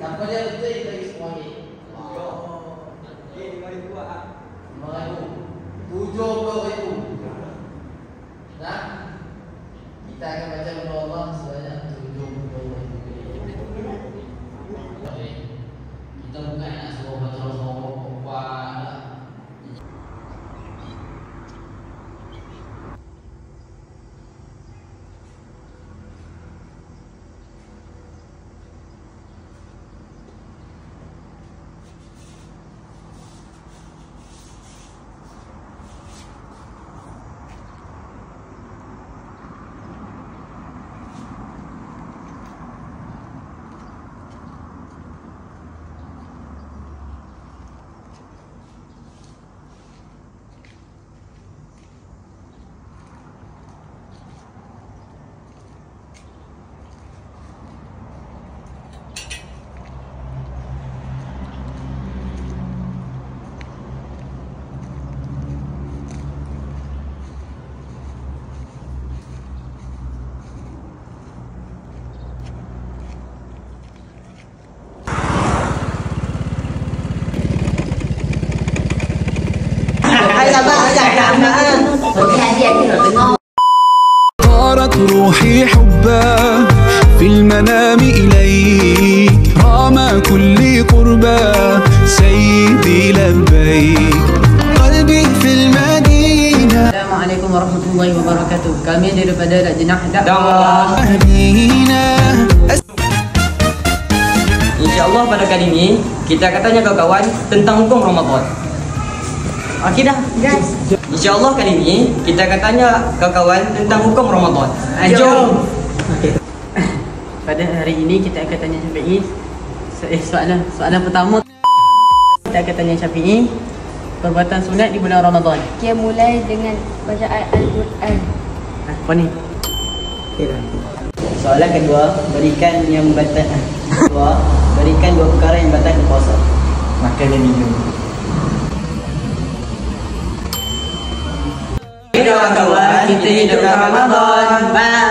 Tanpa dia betul kita bagi semua ni. Okey, 5,000 ah. 5,000. 70,000. Nah. Kita akan baca doa Allah sebanyak 70,000. Kita bukan nak suruh baca semua perempuan. طارت روحي حبا في المنام إليك رام كل قربا سيدي لبيك قلبي في المدينة. Assalamualaikum warahmatullahi wabarakatuh. Kami daripada Lajnah Dakwah. InsyaAllah pada kali ini kita akan tanya kawan-kawan tentang hukum Ramadan. Okey dah? Yes. InsyaAllah kali ini kita akan tanya kawan-kawan tentang hukum Ramadan. Jom. Okay. Pada hari ini kita akan tanya Syafi'i. Soalan pertama kita akan tanya Syafi'i. Perbuatan sunat di bulan Ramadan. Dia mulai dengan bacaan Al-Quran. Apa ni? Okey dah. Soalan kedua, berikan yang membatalkan. Berikan dua perkara yang membatalkan puasa. Makan dan minum. Kawan-kawan, kita hidup Ramadan. Bye.